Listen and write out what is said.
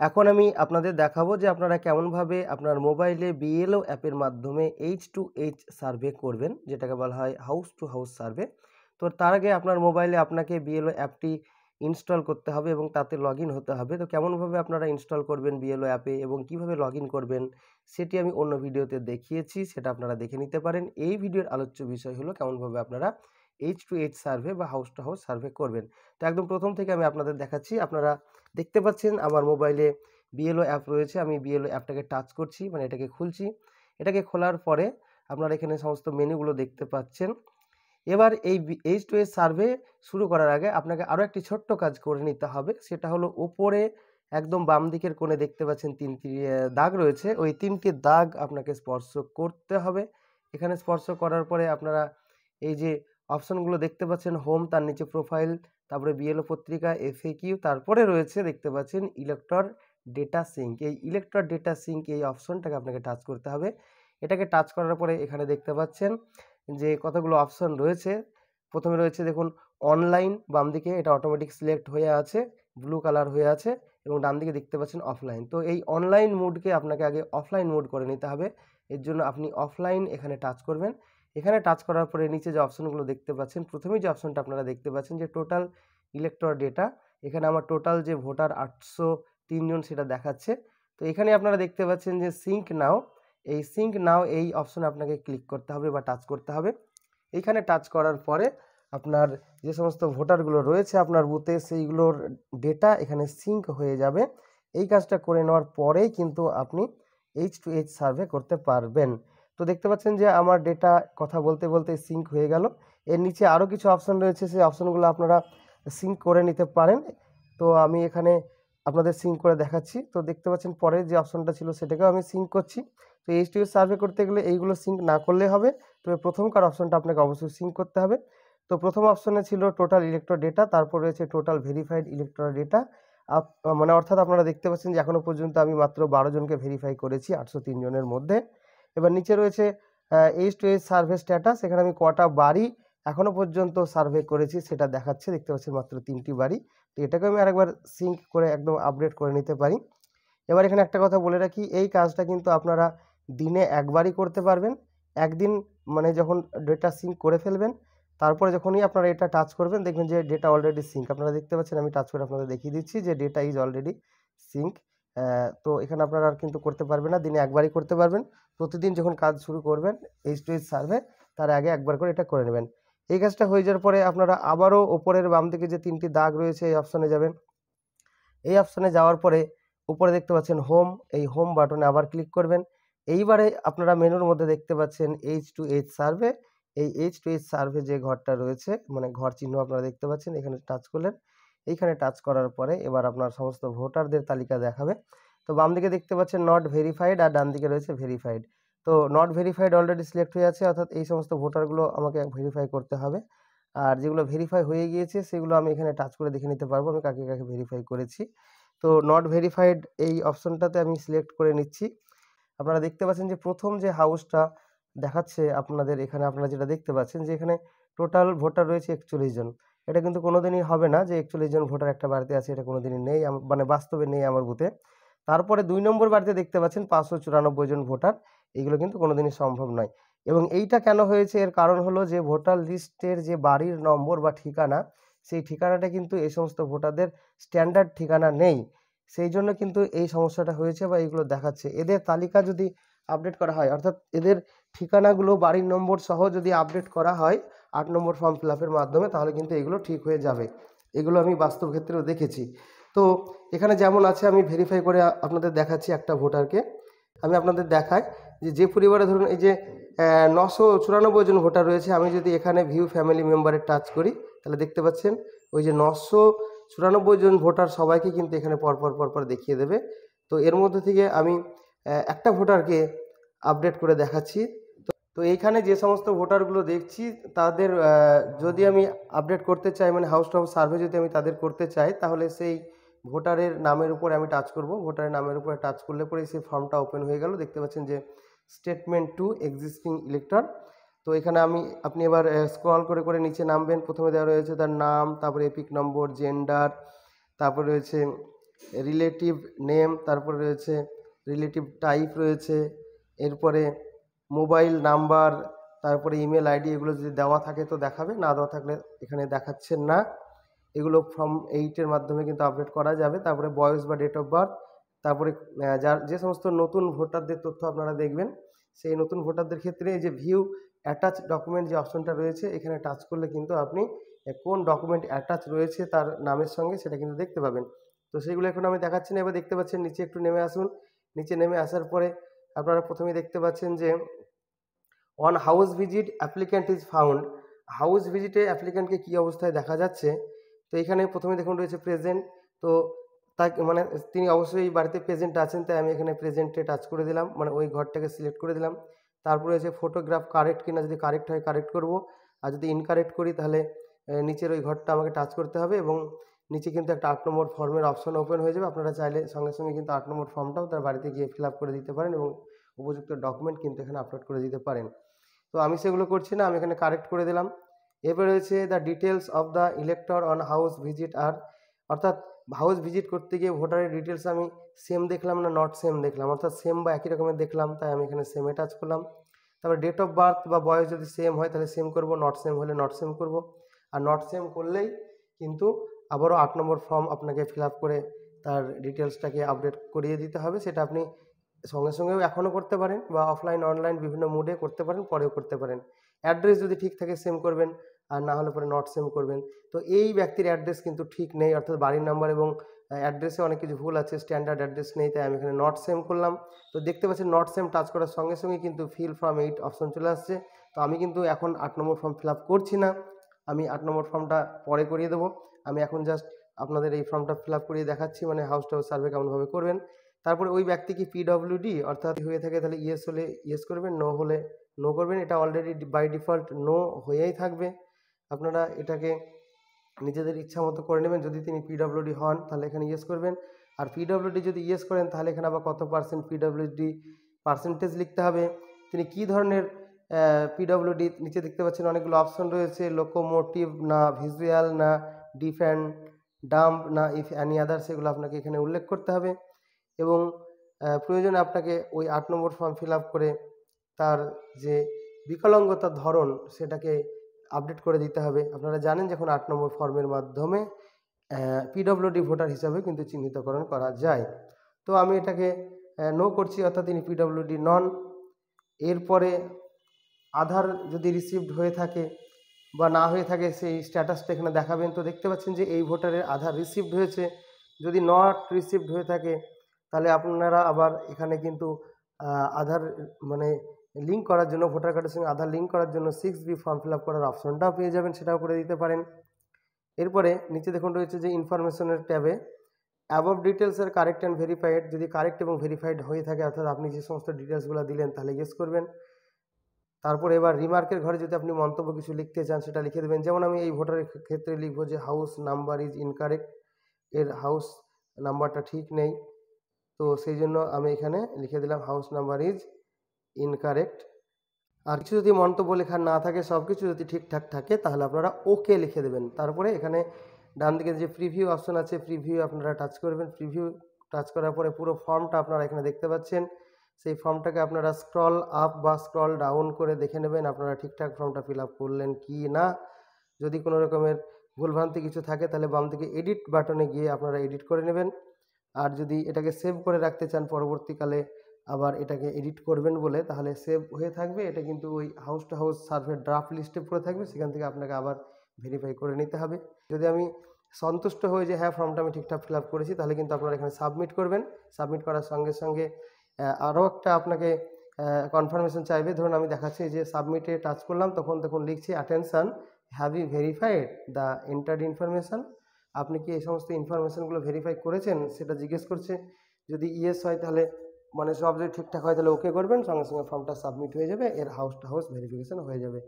এখন আমি আপনাদের দেখাবো যে আপনারা কেমনভাবে আপনার মোবাইলে বিএলও অ্যাপের মাধ্যমে H2H সার্ভে করবেন, যেটাকে বলা হয় হাউস টু হাউস সার্ভে। তো তার আগে আপনার মোবাইলে আপনাকে বিএলও অ্যাপটি ইনস্টল করতে হবে এবং তাতে লগইন হতে হবে। তো কেমনভাবে আপনারা ইনস্টল করবেন বিএলও অ্যাপে এবং কিভাবে লগইন করবেন সেটি আমি অন্য ভিডিওতে দেখিয়েছি, সেটা আপনারা দেখে নিতে পারেন। এই ভিডিওর আলোচ্য বিষয় হলো কেমনভাবে আপনারা H2H সার্ভে বা হাউস টু হাউস সার্ভে করবেন। তো একদম প্রথম থেকে আমি আপনাদের দেখাচ্ছি। আপনারা দেখতে পাচ্ছেন আমার মোবাইলে বিএলও অ্যাপ রয়েছে। আমি বিএলও অ্যাপটাকে টাচ করছি, মানে এটাকে খুলছি। এটাকে খোলার পরে আপনারা এখানে সমস্ত মেনুগুলো দেখতে পাচ্ছেন। এবার এই H2H সার্ভে শুরু করার আগে আপনাকে আরও একটি ছোট্ট কাজ করে নিতে হবে। সেটা হলো ওপরে একদম বাম দিকের কোণে দেখতে পাচ্ছেন ৩টি দাগ রয়েছে। ওই ৩টি দাগ আপনাকে স্পর্শ করতে হবে। এখানে স্পর্শ করার পরে আপনারা এই যে অপশনগুলো দেখতে পাচ্ছেন, হোম, তার নিচে প্রোফাইল, তারপরে বিএলও পত্রিকা, এফএকিউ, তারপরে রয়েছে দেখতে পাচ্ছেন ইলেক্টর ডেটা সিঙ্ক। এই ইলেক্টর ডেটা সিঙ্ক এই অপশনটাকে আপনাকে টাচ করতে হবে। এটাকে টাচ করার পরে এখানে দেখতে পাচ্ছেন যে কতগুলো অপশন রয়েছে। প্রথমে রয়েছে দেখুন অনলাইন, বাম দিকে এটা অটোমেটিক সিলেক্ট হয়ে আছে, ব্লু কালার হয়ে আছে, এবং ডান দিকে দেখতে পাচ্ছেন অফলাইন। তো এই অনলাইন মোডকে আপনাকে আগে অফলাইন মোড করে নিতে হবে। এর জন্য আপনি অফলাইন এখানে টাচ করবেন। এখানে টাচ করার পরে নিচে যে অপশনগুলো দেখতে পাচ্ছেন, প্রথমেই যে অপশনটা আপনারা দেখতে পাচ্ছেন যে টোটাল ইলেক্টর ডেটা, এখানে আমার টোটাল যে ভোটার 803 জন সেটা দেখাচ্ছে। তো এখানে আপনারা দেখতে পাচ্ছেন যে সিঙ্ক নাও, এই সিঙ্ক নাও এই অপশনে আপনাকে ক্লিক করতে হবে বা টাচ করতে হবে। এইখানে টাচ করার পরে আপনার যে সমস্ত ভোটারগুলো রয়েছে আপনার বুথে, সেইগুলোর ডেটা এখানে সিঙ্ক হয়ে যাবে। এই কাজটা করে নেওয়ার পরেই কিন্তু আপনি H2H সার্ভে করতে পারবেন। তো দেখতে পাচ্ছেন যে আমার ডেটা কথা বলতে বলতে সিঙ্ক হয়ে গেল। এর নিচে আরও কিছু অপশন রয়েছে, সেই অপশনগুলো আপনারা সিঙ্ক করে নিতে পারেন। তো আমি এখানে আপনাদের সিঙ্ক করে দেখাচ্ছি। তো দেখতে পাচ্ছেন পরের যে অপশনটা ছিল সেটাকেও আমি সিঙ্ক করছি। তো H2H সার্ভে করতে গেলে এইগুলো সিঙ্ক না করলে হবে, তবে প্রথমকার অপশনটা আপনাকে অবশ্যই সিঙ্ক করতে হবে। তো প্রথম অপশনে ছিল টোটাল ইলেক্টর ডেটা, তারপর রয়েছে টোটাল ভেরিফাইড ইলেক্টর ডেটা। মানে অর্থাৎ আপনারা দেখতে পাচ্ছেন যে এখনও পর্যন্ত আমি মাত্র 12 জনকে ভেরিফাই করেছি 803 জনের মধ্যে। এবার নিচে রয়েছে H2H সার্ভে স্ট্যাটাস, এখানে আমি কটা বাড়ি এখনও পর্যন্ত সার্ভে করেছি সেটা দেখাচ্ছে, দেখতে পাচ্ছেন মাত্র 3টি বাড়ি। তো এটাকে আমি আরেকবার সিঙ্ক করে একদম আপডেট করে নিতে পারি। এবার এখানে একটা কথা বলে রাখি, এই কাজটা কিন্তু আপনারা দিনে একবারই করতে পারবেন। একদিন মানে যখন ডেটা সিঙ্ক করে ফেলবেন, তারপরে যখনই আপনারা এটা টাচ করবেন দেখবেন যে ডেটা অলরেডি সিঙ্ক। আপনারা দেখতে পাচ্ছেন, আমি টাচ করে আপনাদের দেখিয়ে দিচ্ছি যে ডেটা ইজ অলরেডি সিঙ্ক। তো এখানে আপনারা আর কিন্তু করতে পারবেন না, দিনে একবারই করতে পারবেন। প্রতিদিন যখন কাজ শুরু করবেন H2H সার্ভে, তার আগে একবার করে এটা করে নেবেন। এই কাজটা হয়ে যাওয়ার পরে আপনারা আবারও ওপরের বাম দিকে যে 3টি দাগ রয়েছে এই অপশনে যাবেন। এই অপশনে যাওয়ার পরে উপরে দেখতে পাচ্ছেন হোম, এই হোম বাটনে আবার ক্লিক করবেন। এইবারে আপনারা মেনুর মধ্যে দেখতে পাচ্ছেন H2H সার্ভে। এই H2H সার্ভে যে ঘরটা রয়েছে, মানে ঘর চিহ্ন আপনারা দেখতে পাচ্ছেন, এখানে টাচ করলেন। এইখানে টাচ করার পরে এবার আপনার সমস্ত ভোটারদের তালিকা দেখাবে। তো বাম দিকে দেখতে পাচ্ছেন নট ভেরিফাইড, আর ডান দিকে রয়েছে ভেরিফাইড। তো নট ভেরিফাইড অলরেডি সিলেক্ট হয়ে আছে, অর্থাৎ এই সমস্ত ভোটারগুলো আমাকে ভেরিফাই করতে হবে। আর যেগুলো ভেরিফাই হয়ে গিয়েছে সেগুলো আমি এখানে টাচ করে দেখে নিতে পারবো আমি কাকে কাকে ভেরিফাই করেছি। তো নট ভেরিফাইড এই অপশনটাতে আমি সিলেক্ট করে নিচ্ছি। আপনারা দেখতে পাচ্ছেন যে প্রথম যে হাউসটা দেখাচ্ছে আপনাদের, এখানে আপনারা যেটা দেখতে পাচ্ছেন যে এখানে টোটাল ভোটার রয়েছে 41 জন। এটা কিন্তু কোনোদিনই হবে না যে 41 জন ভোটার একটা বাড়িতে আছে, এটা কোনোদিনই নেই, মানে বাস্তবে নেই আমার বুথে। তারপরে 2 নম্বর বাড়িতে দেখতে পাচ্ছেন 594 জন ভোটার, এগুলো কিন্তু কোনোদিনই সম্ভব নয়। এবং এইটা কেন হয়েছে, এর কারণ হলো যে ভোটার লিস্টের যে বাড়ির নম্বর বা ঠিকানা, সেই ঠিকানাটা কিন্তু এই সমস্ত ভোটারদের স্ট্যান্ডার্ড ঠিকানা নেই। সেই জন্য কিন্তু এই সমস্যাটা হয়েছে বা এইগুলো দেখাচ্ছে। এদের তালিকা যদি আপডেট করা হয়, অর্থাৎ এদের ঠিকানাগুলো বাড়ির নম্বর সহ যদি আপডেট করা হয় 8 নম্বর ফর্ম ফিল আপের মাধ্যমে, তাহলে কিন্তু এগুলো ঠিক হয়ে যাবে। এগুলো আমি বাস্তব ক্ষেত্রেও দেখেছি। তো এখানে যেমন আছে আমি ভেরিফাই করে আপনাদের দেখাচ্ছি একটা ভোটারকে। আমি আপনাদের দেখাই যে পরিবারে ধরুন এই যে 994 জন ভোটার রয়েছে, আমি যদি এখানে ভিউ ফ্যামিলি মেম্বারে টাচ করি তাহলে দেখতে পাচ্ছেন ওই যে 994 জন ভোটার সবাইকে কিন্তু এখানে পরপর দেখিয়ে দেবে। তো এর মধ্যে থেকে আমি একটা ভোটারকে আপডেট করে দেখাচ্ছি। তো এইখানে যে সমস্ত ভোটারগুলো দেখছি তাদের যদি আমি আপডেট করতে চাই, মানে হাউস টু হাউস সার্ভে যদি আমি তাদের করতে চাই, তাহলে সেই ভোটারের নামের উপরে আমি টাচ করব। ভোটারের নামের উপরে টাচ করলে পরে সেই ফর্মটা ওপেন হয়ে গেল। দেখতে পাচ্ছেন যে স্টেটমেন্ট টু এক্সিস্টিং ইলেক্টর। তো এখানে আপনি এবার স্ক্রল করে করে নিচে নামবেন। প্রথমে দেওয়া রয়েছে তার নাম, তারপরে এপিক নম্বর, জেন্ডার, তারপরে রয়েছে রিলেটিভ নেম, তারপরে রয়েছে রিলেটিভ টাইপ রয়েছে, এরপরে মোবাইল নাম্বার, তারপরে ইমেল আইডি, এগুলো যদি দেওয়া থাকে তো দেখাবে, না দেওয়া থাকলে এখানে দেখাচ্ছে না। এগুলো ফর্ম 8 এর মাধ্যমে কিন্তু আপডেট করা যাবে। তারপরে বয়স বা ডেট অফ বার্থ, তারপরে যার যে সমস্ত নতুন ভোটারদের তথ্য আপনারা দেখবেন, সেই নতুন ভোটারদের ক্ষেত্রে এই যে ভিউ অ্যাটাচ ডকুমেন্ট যে অপশনটা রয়েছে, এখানে টাচ করলে কিন্তু আপনি কোন ডকুমেন্ট অ্যাটাচ রয়েছে তার নামের সঙ্গে সেটা কিন্তু দেখতে পাবেন। তো সেগুলো এখন আমি দেখাচ্ছি না। এবার দেখতে পাচ্ছেন নিচে একটু নেমে আসুন। নিচে নেমে আসার পরে আপনারা প্রথমেই দেখতে পাচ্ছেন যে on house visit applicant is found. House ভিজিটে অ্যাপ্লিক্যান্টকে কী অবস্থায় দেখা যাচ্ছে, তো এখানে প্রথমে দেখুন রয়েছে প্রেজেন্ট। তো তাকে মানে তিনি অবশ্যই বাড়িতে প্রেজেন্ট আছেন, তাই আমি এখানে প্রেজেন্টে টাচ করে দিলাম, মানে ওই ঘরটাকে সিলেক্ট করে দিলাম। তারপরে হচ্ছে ফটোগ্রাফ কারেক্ট কিনা, যদি কারেক্ট হয় কারেক্ট করব, আর যদি ইনকারেক্ট করি তাহলে নিচের ওই ঘরটা আমাকে টাচ করতে হবে, এবং নিচে কিন্তু একটা 8 নম্বর ফর্মের অপশন ওপেন হয়ে যাবে। আপনারা চাইলে সঙ্গে সঙ্গে কিন্তু 8 নম্বর ফর্মটাও তার বাড়িতে গিয়ে ফিল আপ করে দিতে পারেন এবং উপযুক্ত ডকুমেন্ট কিন্তু এখানে আপলোড করে দিতে পারেন। তো আমি সেগুলো করছি না, আমি এখানে কারেক্ট করে দিলাম। এরপরে রয়েছে the details of the elector on house visit আর, অর্থাৎ হাউস ভিজিট করতে গিয়ে ভোটারের ডিটেলস আমি সেম দেখলাম না নট সেম দেখলাম, অর্থাৎ সেম বা একই রকমের দেখলাম, তাই আমি এখানে সেমে টাচ করলাম। তারপর ডেট অফ বার্থ বা বয়স যদি সেম হয় তাহলে সেম করব, নট সেম হলে নট সেম করব। আর নট সেম করলেই কিন্তু আবারও 8 নম্বর ফর্ম আপনাকে ফিল আপ করে তার ডিটেলসটাকে আপডেট করিয়ে দিতে হবে। সেটা আপনি সঙ্গে সঙ্গেও এখনও করতে পারেন বা অফলাইন অনলাইন বিভিন্ন মোডে করতে পারেন, পরেও করতে পারেন। অ্যাড্রেস যদি ঠিক থাকে সেম করবেন, আর না হলে পরে নট সেম করবেন। তো এই ব্যক্তির অ্যাড্রেস কিন্তু ঠিক নেই, অর্থাৎ বাড়ির নাম্বার এবং অ্যাড্রেসে অনেক কিছু ভুল আছে, স্ট্যান্ডার্ড অ্যাড্রেস নেই, তাই আমি এখানে নট সেম করলাম। তো দেখতে পাচ্ছেন নট সেম টাচ করার সঙ্গে সঙ্গে কিন্তু ফিল ফর্ম 8 অপশন চলে আসছে। তো আমি কিন্তু এখন 8 নম্বর ফর্ম ফিল আপ করছি না, আমি 8 নম্বর ফর্মটা পরে করিয়ে দেবো। আমি এখন জাস্ট আপনাদের এই ফর্মটা ফিল আপ করিয়ে দেখাচ্ছি, মানে হাউস টু হাউস সার্ভে কেমনভাবে করবেন। তারপরে ওই ব্যক্তি কি পিডব্লিউডি অর্থাৎ হয়ে থাকে তাহলে ইয়েস হলে ইয়েস করবেন, নো হলে নো করবেন। এটা অলরেডি বাই ডিফল্ট নো হয়েই থাকবে, আপনারা এটাকে নিজেদের ইচ্ছা মতো করে নেবেন। যদি তিনি পিডব্লিউডি হন তাহলে এখানে ইয়েস করবেন, আর পিডব্লিউডি যদি ইয়েস করেন তাহলে এখানে আবার কত পার্সেন্ট পিডব্লিউডি পার্সেন্টেজ লিখতে হবে, তিনি কী ধরনের পিডব্লিউডি, নিচে দেখতে পাচ্ছেন অনেকগুলো অপশন রয়েছে, লোকোমোটিভ না ভিজুয়াল না ডিফ অ্যান্ড ডাম্প না ইফ অ্যানি আদার, সেগুলো আপনাকে এখানে উল্লেখ করতে হবে। এবং প্রয়োজনে আপনাকে ওই 8 নম্বর ফর্ম ফিল আপ করে তার যে বিকলাঙ্গতার ধরন সেটাকে আপডেট করে দিতে হবে। আপনারা জানেন যে এখন 8 নম্বর ফর্মের মাধ্যমে পিডব্লিউডি ভোটার হিসাবে কিন্তু চিহ্নিতকরণ করা যায়। তো আমি এটাকে নো করছি, অর্থাৎ তিনি পিডব্লিউডি নন। এরপরে আধার যদি রিসিভড হয়ে থাকে বা না হয়ে থাকে সেই স্ট্যাটাসটা এখানে দেখাবেন। তো দেখতে পাচ্ছেন যে এই ভোটারের আধার রিসিভড হয়েছে। যদি নট রিসিভড হয়ে থাকে তাহলে আপনারা আবার এখানে কিন্তু আধার মানে লিঙ্ক করার জন্য, ভোটার কার্ডের সঙ্গে আধার লিঙ্ক করার জন্য 6B ফর্ম ফিল আপ করার অপশনটাও পেয়ে যাবেন, সেটাও করে দিতে পারেন। এরপরে নিচে দেখুন রয়েছে যে ইনফরমেশনের ট্যাবে above details are correct and verified, যদি কারেক্ট এবং ভেরিফাইড হয়ে থাকে অর্থাৎ আপনি যে সমস্ত ডিটেলসগুলো দিলেন তাহলে ইয়েস করবেন। তারপরে এবার রিমার্কের ঘরে যদি আপনি মন্তব্য কিছু লিখতে চান সেটা লিখে দেবেন। যেমন আমি এই ভোটারের ক্ষেত্রে লিখবো যে হাউস নাম্বার ইজ ইনকারেক্ট, এর হাউস নাম্বারটা ঠিক নেই, তো সেই জন্য আমি এখানে লিখে দিলাম হাউস নাম্বার ইজ ইনকারেক্ট। আর কিছু যদি মন্তব্য লেখার না থাকে, সব কিছু যদি ঠিকঠাক থাকে তাহলে আপনারা ওকে লিখে দেবেন। তারপরে এখানে ডান দিকে যে প্রিভিউ অপশন আছে, প্রিভিউ আপনারা টাচ করবেন। প্রিভিউ টাচ করার পরে পুরো ফর্মটা আপনারা এখানে দেখতে পাচ্ছেন। সেই ফর্মটাকে আপনারা স্ক্রল আপ বা স্ক্রল ডাউন করে দেখে নেবেন আপনারা ঠিকঠাক ফর্মটা ফিল আপ করলেন কি না। যদি কোনো রকমের ভুলভ্রান্তি কিছু থাকে তাহলে বাম দিকে এডিট বাটনে গিয়ে আপনারা এডিট করে নেবেন। আর যদি এটাকে সেভ করে রাখতে চান পরবর্তীকালে আবার এটাকে এডিট করবেন বলে, তাহলে সেভ হয়ে থাকবে। এটা কিন্তু ওই house to house survey draft লিস্টে পড়ে থাকবে, সেখান থেকে আপনাকে আবার ভেরিফাই করে নিতে হবে। যদি আমি সন্তুষ্ট হই যে হ্যাঁ ফর্মটা আমি ঠিকঠাক ফিল আপ করেছি, তাহলে কিন্তু আপনারা এখানে সাবমিট করবেন। সাবমিট করার সঙ্গে সঙ্গে আরও একটা আপনাকে কনফার্মেশন চাইবে। ধরুন আমি দেখাচ্ছি যে সাবমিটে টাচ করলাম, তখন দেখুন লিখছি attention, have you verified the entered information, আপনি কি এই সমস্ত ইনফরমেশনগুলো ভেরিফাই করেছেন সেটা জিজ্ঞেস করছে। যদি ইয়েস হয় তাহলে মানে সব যদি ঠিকঠাক হয় তাহলে ওকে করবেন, সঙ্গে সঙ্গে ফর্মটা সাবমিট হয়ে যাবে, এর হাউস টু হাউস ভেরিফিকেশন হয়ে যাবে।